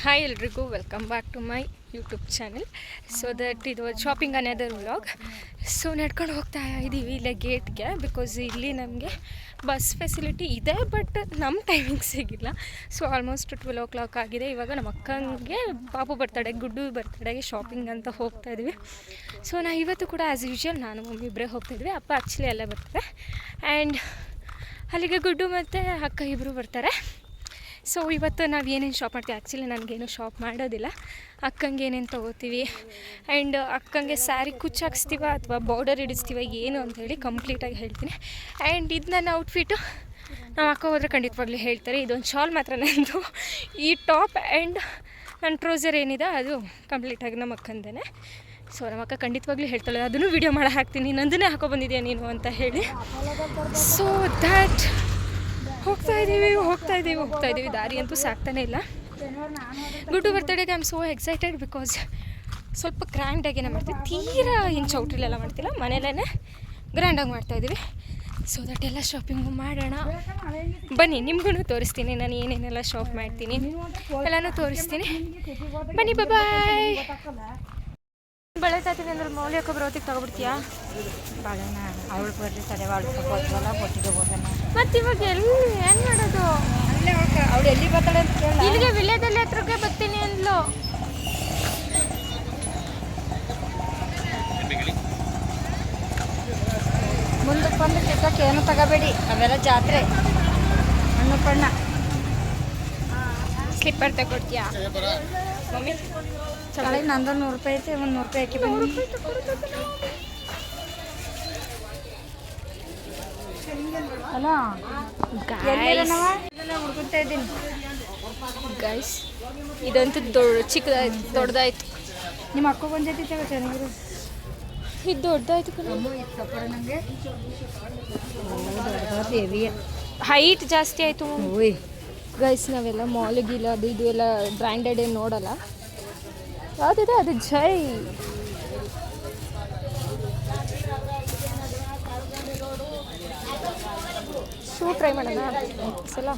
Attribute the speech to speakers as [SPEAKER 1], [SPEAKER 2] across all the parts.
[SPEAKER 1] Hi ಎಲ್ರಿಗೂ welcome back to my YouTube channel. So that ಇದು shopping another vlog. So ನಡ್ಕೊಂಡು ಹೋಗ್ತಾ ಇದ್ದೀವಿ ಇಲ್ಲೇ ಗೇಟ್ಗೆ, ಬಿಕಾಸ್ ಇಲ್ಲಿ ನಮಗೆ ಬಸ್ ಫೆಸಿಲಿಟಿ ಇದೆ, ಬಟ್ ನಮ್ಮ ಟೈಮಿಂಗ್ ಸಿಗಿಲ್ಲ. ಸೊ ಆಲ್ಮೋಸ್ಟ್ 12 ಆಗಿದೆ. ಇವಾಗ ನಮ್ಮ ಅಕ್ಕಂಗೆ ಪಾಪು ಬರ್ತಡೆ, ಗುಡ್ಡು ಬರ್ತಡೆಗೆ ಶಾಪಿಂಗ್ ಅಂತ ಹೋಗ್ತಾ ಇದ್ವಿ. ಸೊ ಇವತ್ತು ಕೂಡ ಆ್ಯಸ್ ಯೂಶ್ವಲ್ ನಾನು ಮಮ್ಮಿ ಇಬ್ಬರೇ ಹೋಗ್ತಾಯಿದ್ವಿ. ಅಪ್ಪ ಆ್ಯಕ್ಚುಲಿ ಎಲ್ಲ ಬರ್ತಾರೆ, ಆ್ಯಂಡ್ ಅಲ್ಲಿಗೆ ಗುಡ್ಡು ಮತ್ತು ಅಕ್ಕ ಇಬ್ಬರು ಬರ್ತಾರೆ. ಸೊ ಇವತ್ತು ನಾವು ಏನೇನು ಶಾಪ್ ಮಾಡ್ತೀವಿ, ಆ್ಯಕ್ಚುಲಿ ನನಗೇನು ಶಾಪ್ ಮಾಡೋದಿಲ್ಲ. ಅಕ್ಕಂಗೆ ಏನೇನು ತೊಗೋತೀವಿ, ಆ್ಯಂಡ್ ಅಕ್ಕಂಗೆ ಸ್ಯಾರಿ ಕುಚ್ಚಾಕ್ಸ್ತೀವ ಅಥವಾ ಬಾರ್ಡರ್ ಇಡಿಸ್ತೀವ ಏನು ಅಂಥೇಳಿ ಕಂಪ್ಲೀಟಾಗಿ ಹೇಳ್ತೀನಿ. ಆ್ಯಂಡ್ ಇದು ನನ್ನ ಔಟ್ಫಿಟ್ಟು ನಮ್ಮ ಅಕ್ಕ ಹೋದರೆ ಖಂಡಿತವಾಗ್ಲೂ ಹೇಳ್ತಾರೆ. ಇದೊಂದು ಶಾಲ್ ಮಾತ್ರ ನಂದು, ಈ ಟಾಪ್ ಆ್ಯಂಡ್ ನನ್ನ ಟ್ರೌಸರ್ ಏನಿದೆ ಅದು ಕಂಪ್ಲೀಟಾಗಿ ನಮ್ಮ ಅಕ್ಕಂದೇ. ಸೊ ನಮ್ಮ ಅಕ್ಕ ಖಂಡಿತವಾಗ್ಲೂ ಹೇಳ್ತಾಳೆ, ಅದನ್ನು ವೀಡಿಯೋ ಮಾಡಿ ಹಾಕ್ತೀನಿ, ನಂದನ್ನೇ ಹಾಕೊಬಂದಿದ್ಯಾ ನೀನು ಅಂತ ಹೇಳಿ. ಸೊ ದ್ಯಾಟ್ ಹೋಗ್ತಾ ಇದ್ದೀವಿ. ದಾರಿ ಅಂತೂ ಸಾಕ್ತಾನೆ ಇಲ್ಲ. ಗುಡ್ಡು ಬರ್ತಡೆಗೆ I am so excited, because ಸ್ವಲ್ಪ ಗ್ರ್ಯಾಂಡಾಗೇನೆ ಮಾಡ್ತೀವಿ. ತೀರಾ ಏನು ಚೌಟ್ರಿಲೆಲ್ಲ ಮಾಡ್ತಿಲ್ಲ, ಮನೇಲೇ ಗ್ರ್ಯಾಂಡಾಗಿ ಮಾಡ್ತಾಯಿದ್ದೀವಿ. ಸೊ ದಟ್ ಎಲ್ಲ ಶಾಪಿಂಗು ಮಾಡೋಣ ಬನ್ನಿ. ನಿಮ್ಗೂ ತೋರಿಸ್ತೀನಿ ನಾನು ಏನೇನೆಲ್ಲ ಶಾಪ್ ಮಾಡ್ತೀನಿ, ಎಲ್ಲನೂ ತೋರಿಸ್ತೀನಿ. ಬನ್ನಿ, ಬಾಯ್. ಬೆಳೆತಾತೀನಿ ಅಂದ್ರೆ ಮೌಲ್ಯಕ್ಕೆ ಬರೋತಿಗೆ ತಗೊಬಿಡ್ತೀಯಾ?
[SPEAKER 2] ಬಾಳೆನ ಅವಳು ಬರ್ರಿ ತಡೆ ಹೋದ್ವಲ್ಲ ಒಟ್ಟಿಗೆ ಹೋಗೋಣ.
[SPEAKER 1] ಮತ್ತು ಇವಾಗ ಎಲ್ಲಿ ಏನು ಮಾಡೋದು?
[SPEAKER 2] ಅಲ್ಲೇ ಅವಳು ಎಲ್ಲಿ ಬರ್ತಾಳೆ ಅಂತ ಕೇಳ.
[SPEAKER 1] ಇಲ್ಲಿಗೆ ವಿಲೇಜಲ್ಲಿ ಹತ್ರಕ್ಕೆ ಬರ್ತೀನಿ ಅಂದ್ಲು.
[SPEAKER 2] ಮುಂದಕ್ಕೆ ಬಂದು ಟಿಕೆಟ್ ಏನು ತಗೋಬೇಡಿ, ಅವೆಲ್ಲ ಜಾತ್ರೆ. ಹಣ್ಣು ಪಣ್ಣ
[SPEAKER 1] ಸ್ಲಿಪ್ಪರ್ ತಗೊಡ್ತೀಯಾ ಮಮ್ಮಿ?
[SPEAKER 2] ಚಳಿ ನಂದು 100 ರೂಪಾಯಿ ಐತೆ, ಒಂದು 100 ರೂಪಾಯಿ ಹಾಕಿ ಬನ್ನಿ. ಅಲ್ಲ ಹುಡ್ಕೊತಾ ಇದ್ದೀನಿ
[SPEAKER 1] ಗೈಸ್. ಇದಂತೂ ಚಿಕ್ಕದಾಯ್ತು, ದೊಡ್ಡದಾಯ್ತು.
[SPEAKER 2] ನಿಮ್ಮ ಅಕ್ಕ ಒಂದು ಜೊತೆ ತಗೋ, ಚೆನ್ನಾಗಿರು.
[SPEAKER 1] ಇದು ದೊಡ್ಡದಾಯ್ತು ಕಣಮ್ಮ.
[SPEAKER 2] ಇದು ಸಪೋರ ನನಗೆ ದೇವಿ
[SPEAKER 1] ಹೈಟ್ ಜಾಸ್ತಿ ಆಯಿತು
[SPEAKER 2] ಓಯ್.
[SPEAKER 1] ಗೈಸ್ ನಾವೆಲ್ಲ ಮಾಲ್ಗಿಲ್ಲ ಅದು ಇದು ಎಲ್ಲ ಬ್ರ್ಯಾಂಡೆಡ್ ಏನು ನೋಡಲ್ಲ. ಯಾವುದಿದೆ ಅದು ಜೈ. ಶೂ ಟ್ರೈ ಮಾಡೋಣ ಸಲ.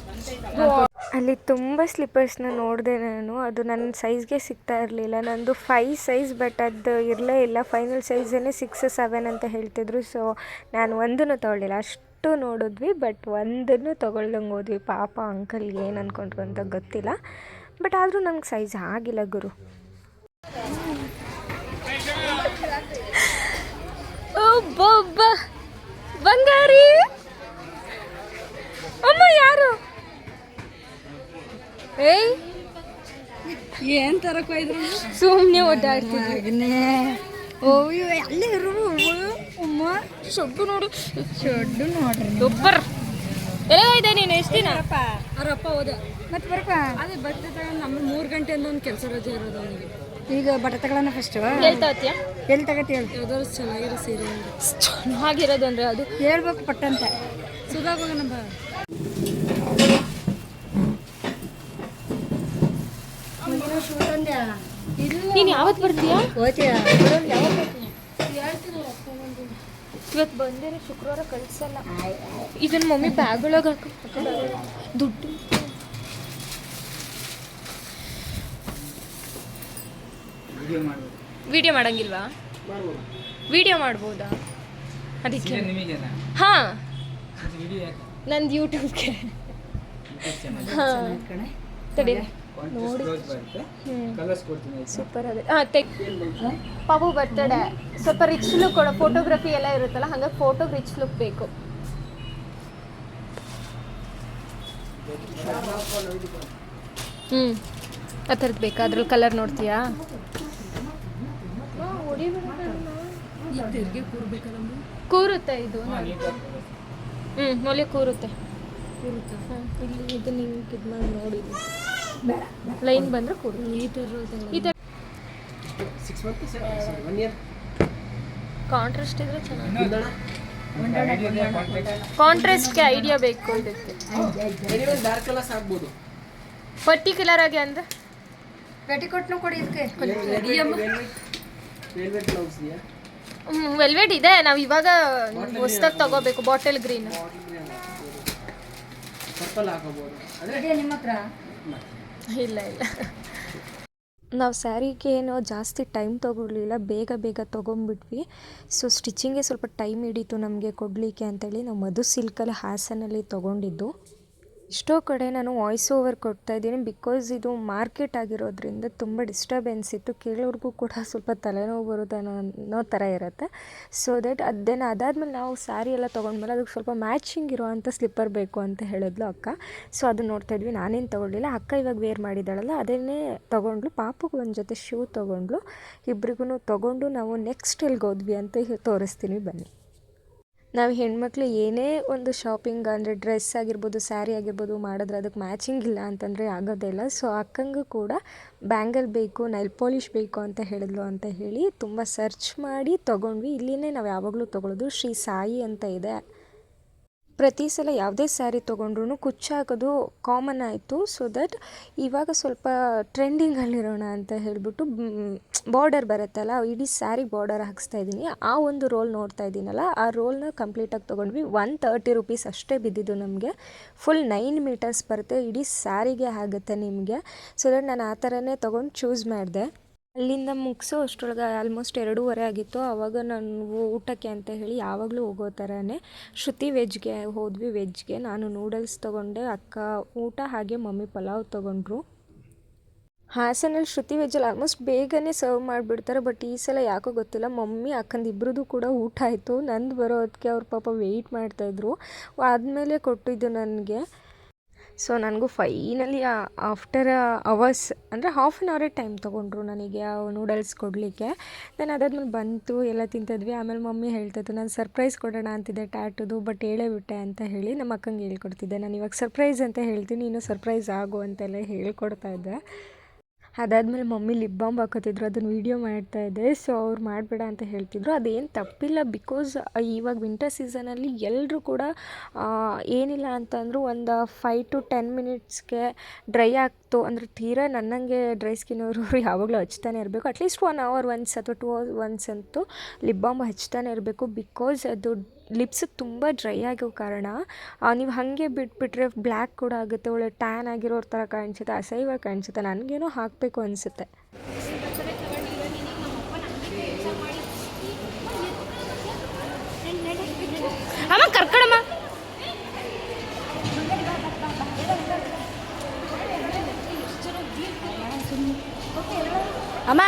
[SPEAKER 1] ಅಲ್ಲಿ ತುಂಬ ಸ್ಲಿಪ್ಪರ್ಸ್ನ ನೋಡಿದೆ ನಾನು, ಅದು ನನ್ನ ಸೈಜ್ಗೆ ಸಿಗ್ತಾ ಇರಲಿಲ್ಲ. ನಂದು 5 ಸೈಜ್, ಬಟ್ ಅದು ಇರಲೇ ಇಲ್ಲ. ಫೈನಲ್ ಸೈಜನ್ನೇ 6, 7 ಅಂತ ಹೇಳ್ತಿದ್ರು. ಸೊ ನಾನು ಒಂದನ್ನು ತೊಗೊಳ್ಳಿಲ್ಲ. ಅಷ್ಟು ನೋಡಿದ್ವಿ, ಬಟ್ ಒಂದನ್ನು ತೊಗೊಳ್ದಂಗೆ ಹೋದ್ವಿ. ಪಾಪ ಅಂಕಲ್ ಏನು ಅಂದ್ಕೊಂಡ್ರು ಅಂತ ಗೊತ್ತಿಲ್ಲ, ಬಟ್ ಆದರೂ ನಂಗೆ ಸೈಜ್ ಆಗಿಲ್ಲ ಗುರು. ಒಬ್ಬೊಬ್ಬ ಬಂಗಾರಿ ಅಮ್ಮ ಯಾರು? ಏಯ್
[SPEAKER 2] ಏನು ತರಕೋಯ್ದ್ರು?
[SPEAKER 1] ಸುಮ್ಮನೆ ಓಡಾಡ್ತಿದ್ವಿ.
[SPEAKER 2] ಓಯ್ಯೋ ಅಲ್ಲೇ ಇರು ಅಮ್ಮ.
[SPEAKER 1] ಶೊಡ್ಡು ನೋಡು,
[SPEAKER 2] ಶೊಡ್ಡು ನೋಡ್ರಿ.
[SPEAKER 1] ಸೂಪರ್. ಎಲ್ಲ ಹೋಯ್ದೆ ನೀನು? ಎಷ್ಟು ದಿನ?
[SPEAKER 2] ಅವರಪ್ಪ ಹೋದ ಮತ್ತೆ ಬರಪ್ಪ.
[SPEAKER 3] ಅದೇ ಬಟ್ಟೆ ತಗೊಂಡು ನಮ್ಮ 3 ಗಂಟೆಯಿಂದ ಒಂದು ಕೆಲಸ ರಜೆ ಇರೋದು ಅವನಿಗೆ.
[SPEAKER 2] ಈಗ ಬಟ್ಟೆ ತಗೊಳ್ಳೋಣ ಫಸ್ಟು.
[SPEAKER 1] ಹೇಳ್ತಾವತ್ತೀಯ?
[SPEAKER 2] ಎಲ್ಲಿ ತಗತಿ ಹೇಳು.
[SPEAKER 3] ಯಾವ್ದಾದ್ರು ಚೆನ್ನಾಗಿರೋ ಸೀರೆ
[SPEAKER 1] ಚೆನ್ನಾಗಿರೋದು ಅಂದರೆ ಅದು
[SPEAKER 2] ಹೇಳ್ಬೇಕು ಪಟ್ಟಂತ.
[SPEAKER 3] ಸುಧಾಭಾಗ ನಮ್ಮ
[SPEAKER 1] ನೀನು ಯಾವತ್ತು ಬರ್ತೀಯಾ?
[SPEAKER 2] ಹೋಗ್ತೀಯ?
[SPEAKER 1] ಇವತ್ತು ಬಂದಿರೋ ಶುಕ್ರವಾರ ಕಳಿಸಲ್ಲ. ಇದನ್ನ ಮಮ್ಮಿ ಬ್ಯಾಗ್ ಒಳಗೆ ಹಾಕಿ ದುಡ್ಡು. ವಿಡಿಯೋ ಮಾಡಂಗಿಲ್ವಾ? ವಿಡಿಯೋ ಮಾಡ್ಬೋದಾ ಅದಕ್ಕೆ? ಹಾಂ, ನಂದು ಯೂಟ್ಯೂಬ್ಗೆ. ಹಾಂ ತಡಿ ನೋಡಿ. ಸೂಪರ್ ಅದೇ. ಹಾಂ ಪಾಪು ಬರ್ತಡೆ, ಸ್ವಲ್ಪ ರಿಚ್ ಲುಕ್ ಕೊಡೋ. ಫೋಟೋಗ್ರಫಿ ಎಲ್ಲ ಇರುತ್ತಲ್ಲ, ಹಂಗಾಗಿ ಫೋಟೋಗೆ ರಿಚ್ ಲುಕ್ ಬೇಕು. ಆ ಥರದ್ದು ಬೇಕಾ? ಅದ್ರಲ್ಲಿ ಕಲರ್ ನೋಡ್ತೀಯಾ? ಕೂರುತ್ತೆ ಇದು. ಮೊಲೆ ಕೂರುತ್ತೆ. ಇಲ್ಲಿ ಇದು ನೀವು ಇದು ಮಾಡಿ ನೋಡಿದ್ವಿ, ಲೈನ್ ಬಂದರೆ ಕೂರುತ್ತೆ. ಈ ಥರ ಕಾಂಟ್ರಾಸ್ಟ್ ಇದ್ರೆ ಚೆನ್ನಾಗಿ. ಕಾಂಟ್ರಾಸ್ಟ್ಗೆ ಐಡಿಯಾ ಬೇಕು ಇದಕ್ಕೆ. ಪರ್ಟಿಕ್ಯುಲರ್ ಆಗಿ ಅಂದರೆ
[SPEAKER 2] ಪೆಟಿಕೋಟ್ನು ಕೊಡಿ ಇದಕ್ಕೆ.
[SPEAKER 1] ವೆಲ್ವೆಟ್ ಇದೆ, ನಾವು ಇವಾಗ ಹೊಸ್ದಾಗಿ ತಗೋಬೇಕು. ಬಾಟಲ್ ಗ್ರೀನ್
[SPEAKER 2] ನಿಮ್ಮ ಹತ್ರ
[SPEAKER 1] ಇಲ್ಲ ನಾವು ಸ್ಯಾರಿಗೆ ಏನೋ ಜಾಸ್ತಿ ಟೈಮ್ ತೊಗೊಳ್ಲಿಲ್ಲ, ಬೇಗ ಬೇಗ ತೊಗೊಂಡ್ಬಿಟ್ವಿ. ಸೊ ಸ್ಟಿಚಿಂಗ್ಗೆ ಸ್ವಲ್ಪ ಟೈಮ್ ಹಿಡೀತು ನಮಗೆ ಕೊಡಲಿಕ್ಕೆ ಅಂತೇಳಿ ನಾವು ಮಧು ಸಿಲ್ಕಲ್ಲಿ ಹಾಸನಲ್ಲಿ ತೊಗೊಂಡಿದ್ದು. ಎಷ್ಟೋ ಕಡೆ ನಾನು ವಾಯ್ಸ್ ಓವರ್ ಕೊಡ್ತಾಯಿದ್ದೀನಿ ಬಿಕಾಸ್ ಇದು ಮಾರ್ಕೆಟ್ ಆಗಿರೋದ್ರಿಂದ ತುಂಬ ಡಿಸ್ಟರ್ಬೆನ್ಸ್ ಇತ್ತು, ಕೇಳೋರಿಗೂ ಕೂಡ ಸ್ವಲ್ಪ ತಲೆನೋವು ಬರುತ್ತೆ ಅನ್ನೋ ಥರ ಇರುತ್ತೆ. ಸೊ ದಟ್ ಅದಾದಮೇಲೆ ನಾವು ಸ್ಯಾರಿ ಎಲ್ಲ ತೊಗೊಂಡ್ಮೇಲೆ ಅದಕ್ಕೆ ಸ್ವಲ್ಪ ಮ್ಯಾಚಿಂಗ್ ಇರೋವಂಥ ಸ್ಲಿಪ್ಪರ್ ಬೇಕು ಅಂತ ಹೇಳಿದ್ಲು ಅಕ್ಕ. ಸೊ ಅದನ್ನು ನೋಡ್ತಾಯಿದ್ವಿ. ನಾನೇನು ತೊಗೊಳ್ಳಿಲ್ಲ, ಅಕ್ಕ ಇವಾಗ ವೇರ್ ಮಾಡಿದ್ದಾಳಲ್ಲ ಅದನ್ನೇ ತೊಗೊಂಡ್ಲು. ಪಾಪುಗೂ ಒಂದು ಜೊತೆ ಶೂ ತೊಗೊಂಡ್ಲು. ಇಬ್ರಿಗೂ ತೊಗೊಂಡು ನಾವು ನೆಕ್ಸ್ಟ್ ಎಲ್ಲಿಗೆ ಹೋದ್ವಿ ಅಂತ ತೋರಿಸ್ತೀನಿ ಬನ್ನಿ. ನಾವು ಹೆಣ್ಮಕ್ಳು ಏನೇ ಒಂದು ಶಾಪಿಂಗ್ ಅಂದರೆ ಡ್ರೆಸ್ ಆಗಿರ್ಬೋದು, ಸ್ಯಾರಿ ಆಗಿರ್ಬೋದು ಮಾಡಿದ್ರೆ ಅದಕ್ಕೆ ಮ್ಯಾಚಿಂಗ್ ಇಲ್ಲ ಅಂತಂದರೆ ಆಗೋದೇ ಇಲ್ಲ. ಸೊ ಅಕ್ಕಂಗೂ ಕೂಡ ಬ್ಯಾಂಗಲ್ ಬೇಕು, ನೈಲ್ ಪಾಲಿಷ್ ಬೇಕು ಅಂತ ಹೇಳಿದ್ಲು ಅಂತ ಹೇಳಿ ತುಂಬ ಸರ್ಚ್ ಮಾಡಿ ತೊಗೊಂಡ್ವಿ. ಇಲ್ಲಿನೇ ನಾವು ಯಾವಾಗಲೂ ತೊಗೊಳ್ಳೋದು, ಶ್ರೀ ಸಾಯಿ ಅಂತ ಇದೆ. ಪ್ರತಿ ಸಲ ಯಾವುದೇ ಸ್ಯಾರಿ ತೊಗೊಂಡ್ರೂ ಕುಚ್ಚಾಕೋದು ಕಾಮನ್ ಆಯಿತು. ಸೊ ದಟ್ ಇವಾಗ ಸ್ವಲ್ಪ ಟ್ರೆಂಡಿಂಗಲ್ಲಿರೋಣ ಅಂತ ಹೇಳಿಬಿಟ್ಟು ಬಾರ್ಡರ್ ಬರುತ್ತಲ್ಲ, ಇಡೀ ಸ್ಯಾರಿ ಬಾರ್ಡರ್ ಹಾಕಿಸ್ತಾ ಇದ್ದೀನಿ. ಆ ಒಂದು ರೋಲ್ ನೋಡ್ತಾ ಇದ್ದೀನಲ್ಲ, ಆ ರೋಲ್ನ ಕಂಪ್ಲೀಟಾಗಿ ತೊಗೊಂಡ್ವಿ. 130 ರೂಪೀಸ್ ಅಷ್ಟೇ ಬಿದ್ದಿದ್ದು ನಮಗೆ. ಫುಲ್ 9 ಮೀಟರ್ಸ್ ಬರುತ್ತೆ, ಇಡೀ ಸ್ಯಾರಿಗೆ ಆಗುತ್ತೆ ನಿಮಗೆ. ಸೊ ದಟ್ ನಾನು ಆ ಥರನೇ ತೊಗೊಂಡು ಚೂಸ್ ಮಾಡಿದೆ. ಅಲ್ಲಿಂದ ಮುಗಿಸೋ ಅಷ್ಟರೊಳಗೆ ಆಲ್ಮೋಸ್ಟ್ 2:30 ಆಗಿತ್ತು. ಆವಾಗ ನಾನು ಊಟಕ್ಕೆ ಅಂತ ಹೇಳಿ ಯಾವಾಗಲೂ ಹೋಗೋ ಥರನೇ ಶ್ರುತಿ ವೆಜ್ಗೆ ಹೋದ್ವಿ. ವೆಜ್ಗೆ ನಾನು ನೂಡಲ್ಸ್ ತೊಗೊಂಡೆ, ಅಕ್ಕ ಊಟ, ಹಾಗೆ ಮಮ್ಮಿ ಪಲಾವ್ ತೊಗೊಂಡ್ರು. ಹಾಸನಲ್ಲಿ ಶ್ರುತಿ ವೆಜ್ಜಲ್ಲಿ ಆಲ್ಮೋಸ್ಟ್ ಬೇಗನೆ ಸರ್ವ್ ಮಾಡಿಬಿಡ್ತಾರೆ. ಬಟ್ ಈ ಸಲ ಯಾಕೋ ಗೊತ್ತಿಲ್ಲ, ಮಮ್ಮಿ ಅಕ್ಕಂದು ಇಬ್ಬರದು ಕೂಡ ಊಟ ಆಯಿತು. ನಂದು ಬರೋದಕ್ಕೆ ಅವ್ರ ಪಾಪ ವೆಯ್ಟ್ ಮಾಡ್ತಾಯಿದ್ರು. ಆದಮೇಲೆ ಕೊಟ್ಟಿದ್ದು ನನಗೆ. ಸೊ ನನಗೂ ಫೈನಲಿ ಆಫ್ಟರ್ ಅವರ್ಸ್ ಅಂದರೆ ಹಾಫ್ ಆನ್ ಅವರೇ ಟೈಮ್ ತೊಗೊಂಡ್ರು ನನಗೆ ಆ ನೂಡಲ್ಸ್ ಕೊಡಲಿಕ್ಕೆ. ನಾನು ಅದಾದ್ಮೇಲೆ ಬಂತು, ಎಲ್ಲ ತಿಂತಿದ್ವಿ. ಆಮೇಲೆ ಮಮ್ಮಿ ಹೇಳ್ತಾಯಿತ್ತು ನಾನು ಸರ್ಪ್ರೈಸ್ ಕೊಡೋಣ ಅಂತಿದ್ದೆ ಟ್ಯಾಟುದು, ಬಟ್ ಹೇಳೇ ಬಿಟ್ಟೆ ಅಂತ ಹೇಳಿ ನಮ್ಮ ಅಕ್ಕಂಗೆ ಹೇಳ್ಕೊಡ್ತಿದ್ದೆ. ನಾನು ಇವಾಗ ಸರ್ಪ್ರೈಸ್ ಅಂತ ಹೇಳ್ತೀನಿ, ನೀನು ಸರ್ಪ್ರೈಸ್ ಆಗು ಅಂತೆಲ್ಲ ಹೇಳ್ಕೊಡ್ತಾ ಇದ್ದೆ. ಅದಾದಮೇಲೆ ಮಮ್ಮಿ ಲಿಪ್ ಬಾಂಬ್ ಹಾಕೋತಿದ್ರು, ಅದನ್ನು ವೀಡಿಯೋ ಮಾಡ್ತಾಯಿದ್ದೆ. ಸೊ ಅವ್ರು ಮಾಡಬೇಡ ಅಂತ ಹೇಳ್ತಿದ್ರು. ಅದೇನು ತಪ್ಪಿಲ್ಲ, ಬಿಕಾಸ್ ಇವಾಗ ವಿಂಟರ್ ಸೀಸನಲ್ಲಿ ಎಲ್ಲರೂ ಕೂಡ ಏನಿಲ್ಲ ಅಂತಂದರೂ ಒಂದು 5 to 10 ಮಿನಿಟ್ಸ್ಗೆ ಡ್ರೈ ಆಗ್ತು ಅಂದರೆ ತೀರಾ ನನ್ನಂಗೆ ಡ್ರೈ ಸ್ಕಿನ್ ಅವರು ಯಾವಾಗಲೂ ಹಚ್ತಾನೆ ಇರಬೇಕು. ಅಟ್ಲೀಸ್ಟ್ 1 hour ಒನ್ಸ್ ಅಥವಾ 2 hours ಒನ್ಸ್ ಅಂತೂ ಲಿಪ್ ಬಾಂಬ್ ಹಚ್ತಾನೆ ಇರಬೇಕು. ಬಿಕಾಸ್ ಅದು ಲಿಪ್ಸ್ ತುಂಬ ಡ್ರೈ ಆಗೋ ಕಾರಣ ನೀವು ಹಾಗೆ ಬಿಟ್ಬಿಟ್ರೆ ಬ್ಲ್ಯಾಕ್ ಕೂಡ ಆಗುತ್ತೆ, ಒಳ್ಳೆ ಟ್ಯಾನ್ ಆಗಿರೋರ ಥರ ಕಾಣಿಸುತ್ತೆ, ಅಸಹ್ಯವಾಗಿ ಕಾಣಿಸುತ್ತೆ. ನನಗೇನೋ ಹಾಕಬೇಕು ಅನಿಸುತ್ತೆ.
[SPEAKER 4] ಅಮ್ಮ ಕರ್ಕಡಮ್ಮ. ಅಮ್ಮ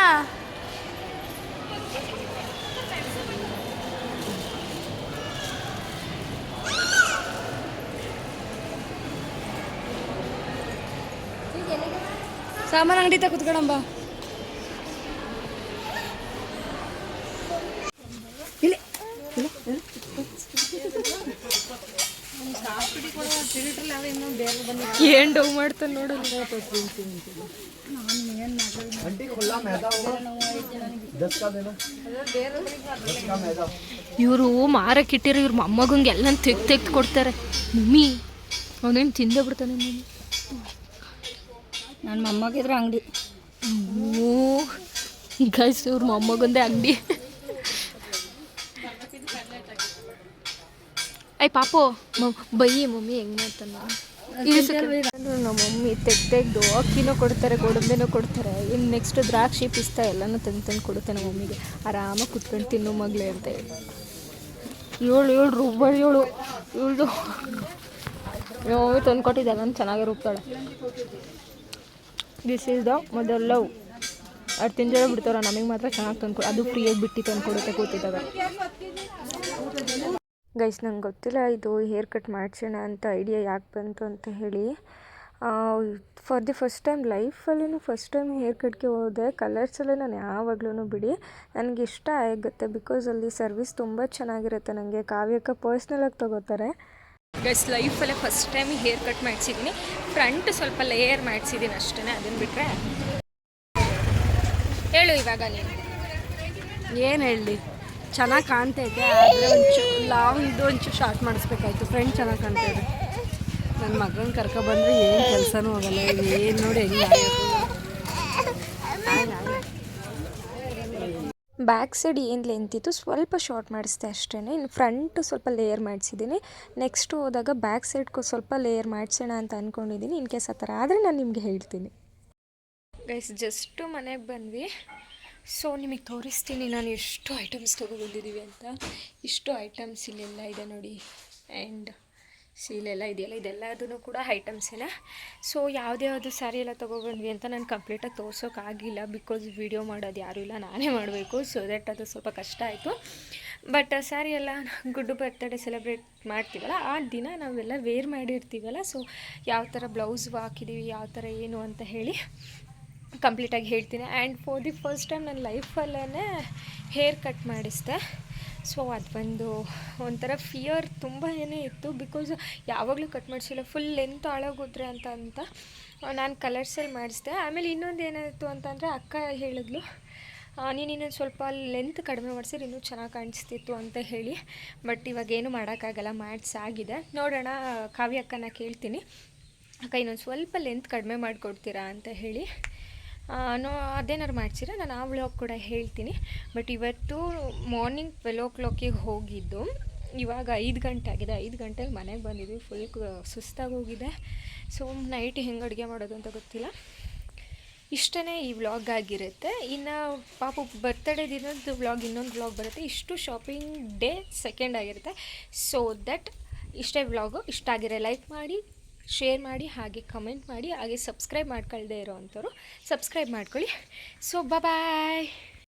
[SPEAKER 4] ಸಾಮಾನು ಅಂಗಡಿ ತ ಕುತ್ಕೊಳಂಬ.
[SPEAKER 1] ಏನು ಡೌ ಮಾಡ್ತಾನೆ ನೋಡೋದು. ಇವರು ಮಾರಕ್ಕಿಟ್ಟಿರೋ ಇವ್ರ ಮೊಮ್ಮಗಂಗೆ ಎಲ್ಲ ತೆಗ್ದು ಕೊಡ್ತಾರೆ. ಮಮ್ಮಿ ಅವನೇನು ತಿಂದೇ ಬಿಡ್ತಾನೆ ಮಮ್ಮಿ.
[SPEAKER 2] ನನ್ನ ಮೊಮ್ಮಗಿದ್ರೆ ಅಂಗಡಿ
[SPEAKER 1] ಗೈಸ್, ಇವ್ರ ಮೊಮ್ಮಗಂದೇ ಅಂಗಡಿ. ಅಯ್ಯ ಪಾಪು ಬೈಯಿ ಮಮ್ಮಿ ಹೆಂಗೆ ಮಾಡ್ತಾನೆ. ನಮ್ಮ ಮಮ್ಮಿ ತೆಗ್ದು ಅಕ್ಕಿನೂ ಕೊಡ್ತಾರೆ, ಗೋಡಂಬಿನೂ ಕೊಡ್ತಾರೆ. ಇನ್ನು ನೆಕ್ಸ್ಟ್ ದ್ರಾಕ್ಷಿ ಪಿಸ್ತಾ ಎಲ್ಲನೂ ತಂದು ಕೊಡುತ್ತೆ ನಮ್ಮ ಮಮ್ಮಿಗೆ. ಆರಾಮಾಗಿ ಕುತ್ಕೊಂಡು ತಿನ್ನು ಮಗಳೇ ಅಂತ ಹೇಳಿ. 7 ರೂಪಾಯಿ ಇವಳು ಮಮ್ಮಿ ತಂದು ಕೊಟ್ಟಿದ್ದೆ, ನಾನು ಚೆನ್ನಾಗಿ ರುಬ್ತಾಳೆ. ದಿಸ್ ಈಸ್ ದ ಮೊದಲ್ ಲವ್. ಅದು ತಿಂಜಾರ ಬಿಡ್ತಾರ, ನಮಗೆ ಮಾತ್ರ ಚೆನ್ನಾಗಿ ತಂದು ಅದು ಫ್ರೀಯಾಗಿ ಬಿಟ್ಟು ತಂದು ಕೊಡುತ್ತೆ ಕೂತಿದ್ದಾಗ. ಗೈಸ್ ನಂಗೆ ಗೊತ್ತಿಲ್ಲ ಇದು ಹೇರ್ ಕಟ್ ಮಾಡಿಸೋಣ ಅಂತ ಐಡಿಯಾ ಯಾಕೆ ಬಂತು ಅಂತ ಹೇಳಿ. ಫಾರ್ ದಿ ಫಸ್ಟ್ ಟೈಮ್ ಲೈಫಲ್ಲೂ ಫಸ್ಟ್ ಟೈಮ್ ಹೇರ್ ಕಟ್ಗೆ ಹೋದೆ. ಕಲರ್ಸಲ್ಲೇ ನಾನು ಯಾವಾಗಲೂ ಬಿಡಿ ನನಗೆ ಇಷ್ಟ ಆಗುತ್ತೆ, ಬಿಕಾಸ್ ಅಲ್ಲಿ ಸರ್ವಿಸ್ ತುಂಬ ಚೆನ್ನಾಗಿರುತ್ತೆ. ನನಗೆ ಕಾವ್ಯಕ್ಕೆ ಪರ್ಸ್ನಲಾಗಿ ತೊಗೋತಾರೆ. ಗೈಸ್ ಲೈಫಲ್ಲೇ ಫಸ್ಟ್ ಟೈಮ್ ಹೇರ್ ಕಟ್ ಮಾಡಿಸಿದ್ದೀನಿ. ಫ್ರಂಟ್ ಸ್ವಲ್ಪ ಲೇಯರ್ ಮಾಡಿಸಿದ್ದೀನಿ ಅಷ್ಟೇ. ಅದನ್ನು ಬಿಟ್ಟರೆ ಹೇಳು ಇವಾಗ ನೀನು
[SPEAKER 3] ಏನು ಹೇಳಿ, ಚೆನ್ನಾಗಿ ಕಾಣ್ತೈತೆ. ಆದರೆ ಒಂಚೂರು ಲಾಂಗ್ದು ಒಂಚೂರು ಶಾರ್ಟ್ ಮಾಡಿಸ್ಬೇಕಾಯ್ತು. ಫ್ರೆಂಡ್ ಚೆನ್ನಾಗಿ ಕಾಣ್ತಾಯಿದೆ. ನನ್ನ ಮಗನ ಕರ್ಕೊಬಂದರೆ ಏನು ಕೆಲಸನೂ ಹೋಗಲ್ಲ. ಏನು ನೋಡಿ ಹೆಂಗೆ
[SPEAKER 1] ಬ್ಯಾಕ್ ಸೈಡ್ ಏನು ಲೆಂತ್ ಇತ್ತು ಸ್ವಲ್ಪ ಶಾರ್ಟ್ ಮಾಡಿಸ್ದೆ ಅಷ್ಟೇ. ಇನ್ನು ಫ್ರಂಟು ಸ್ವಲ್ಪ ಲೇಯರ್ ಮಾಡಿಸಿದ್ದೀನಿ. ನೆಕ್ಸ್ಟು ಹೋದಾಗ ಬ್ಯಾಕ್ ಸೈಡ್ಗೂ ಸ್ವಲ್ಪ ಲೇಯರ್ ಮಾಡಿಸೋಣ ಅಂತ ಅಂದ್ಕೊಂಡಿದ್ದೀನಿ. ಇನ್ ಕೇಸ್ ಆ ಥರ ಆದರೆ ನಾನು ನಿಮಗೆ ಹೇಳ್ತೀನಿ. ಗೈಸ್ ಜಸ್ಟು ಮನೆಗೆ ಬಂದ್ವಿ. ಸೊ ನಿಮಗೆ ತೋರಿಸ್ತೀನಿ ನಾನು ಎಷ್ಟು ಐಟಮ್ಸ್ ತೊಗೊಬಂದಿದ್ದೀವಿ ಅಂತ. ಇಷ್ಟು ಐಟಮ್ಸ್ ಇಲ್ಲೆಲ್ಲ ಇದೆ ನೋಡಿ. ಆ್ಯಂಡ್ ಇಲ್ಲೆಲ್ಲ ಇದೆಯಲ್ಲ, ಇದೆಲ್ಲದೂ ಕೂಡ ಐಟಮ್ಸೇನೆ. ಸೊ ಯಾವುದ್ಯಾವುದು ಸ್ಯಾರಿ ಎಲ್ಲ ತೊಗೊಬಂದ್ವಿ ಅಂತ ನಾನು ಕಂಪ್ಲೀಟಾಗಿ ತೋರ್ಸೋಕ್ಕಾಗಿಲ್ಲ, ಬಿಕಾಸ್ ವಿಡಿಯೋ ಮಾಡೋದು ಯಾರೂ ಇಲ್ಲ, ನಾನೇ ಮಾಡಬೇಕು. ಸೊ ದಟ್ ಅದು ಸ್ವಲ್ಪ ಕಷ್ಟ ಆಯಿತು. ಬಟ್ ಸ್ಯಾರಿ ಎಲ್ಲ ಗುಡ್ಡು ಬರ್ತ್ಡೇ ಸೆಲೆಬ್ರೇಟ್ ಮಾಡ್ತೀವಲ್ಲ ಆ ದಿನ ನಾವೆಲ್ಲ ವೇರ್ ಮಾಡಿರ್ತೀವಲ್ಲ, ಸೊ ಯಾವ ಥರ ಬ್ಲೌಸ್ ಹಾಕಿದ್ದೀವಿ, ಯಾವ ಥರ ಏನು ಅಂತ ಹೇಳಿ ಕಂಪ್ಲೀಟಾಗಿ ಹೇಳ್ತೀನಿ. And for the first time ನನ್ನ ಲೈಫಲ್ಲೇ ಹೇರ್ ಕಟ್ ಮಾಡಿಸಿದೆ. ಸೊ ಅದು ಬಂದು ಒಂಥರ ಫಿಯರ್ ತುಂಬ ಏನೇ ಇತ್ತು, ಬಿಕಾಸ್ ಯಾವಾಗಲೂ ಕಟ್ ಮಾಡಿಸಿಲ್ಲ, ಫುಲ್ ಲೆಂತ್ ಹಾಳಾಗೋದ್ರೆ ಅಂತ ನಾನು ಕಲರ್ಸಲ್ಲಿ ಮಾಡಿಸಿದೆ. ಆಮೇಲೆ ಇನ್ನೊಂದು ಏನಾಯಿತು ಅಂತಂದರೆ ಅಕ್ಕ ಹೇಳಿದ್ಲು, ನೀನು ಇನ್ನೊಂದು ಸ್ವಲ್ಪ ಲೆಂತ್ ಕಡಿಮೆ ಮಾಡಿಸಿದ್ರೆ ಇನ್ನೂ ಚೆನ್ನಾಗಿ ಕಾಣಿಸ್ತಿತ್ತು ಅಂತ ಹೇಳಿ. ಬಟ್ ಇವಾಗೇನು ಮಾಡೋಕ್ಕಾಗಲ್ಲ, ಮಾಡಿಸಾಗಿದೆ. ನೋಡೋಣ, ಕಾವ್ಯ ಅಕ್ಕನ ಕೇಳ್ತೀನಿ, ಅಕ್ಕ ಇನ್ನೊಂದು ಸ್ವಲ್ಪ ಲೆಂತ್ ಕಡಿಮೆ ಮಾಡಿಕೊಡ್ತೀರಾ ಅಂತ ಹೇಳಿ. ಅದೇನಾರು ಮಾಡ್ಸಿರ ನಾನು ಆ ವ್ಲಾಗ್ ಕೂಡ ಹೇಳ್ತೀನಿ. ಬಟ್ ಇವತ್ತು ಮಾರ್ನಿಂಗ್ 12 o'clock ಹೋಗಿದ್ದು, ಇವಾಗ 5 ಗಂಟೆ ಆಗಿದೆ. 5 ಗಂಟೆಗೆ ಮನೆಗೆ ಬಂದಿದ್ವಿ. ಫುಲ್ ಸುಸ್ತಾಗಿ ಹೋಗಿದೆ. ಸೊ ನೈಟ್ ಹೆಂಗೆ ಅಡುಗೆ ಮಾಡೋದು ಅಂತ ಗೊತ್ತಿಲ್ಲ. ಇಷ್ಟೇ ಈ ವ್ಲಾಗ್ ಆಗಿರುತ್ತೆ. ಇನ್ನು ಪಾಪು ಬರ್ತಡೇ ದಿನದ ವ್ಲಾಗ್ ಇನ್ನೊಂದು ವ್ಲಾಗ್ ಬರುತ್ತೆ. ಇಷ್ಟು ಶಾಪಿಂಗ್ ಡೇ ಸೆಕೆಂಡ್ ಆಗಿರುತ್ತೆ. ಸೊ ದಟ್ ಇಷ್ಟೇ ವ್ಲಾಗು. ಇಷ್ಟ ಆಗಿರೋ ಲೈಕ್ ಮಾಡಿ, ಶೇರ್ ಮಾಡಿ, ಹಾಗೆ ಕಮೆಂಟ್ ಮಾಡಿ, ಹಾಗೆ ಸಬ್ಸ್ಕ್ರೈಬ್ ಮಾಡ್ಕೊಳ್ದೇ ಇರೋ ಅಂಥವ್ರು ಸಬ್ಸ್ಕ್ರೈಬ್ ಮಾಡ್ಕೊಳ್ಳಿ. ಸೊ ಬಾಯ್.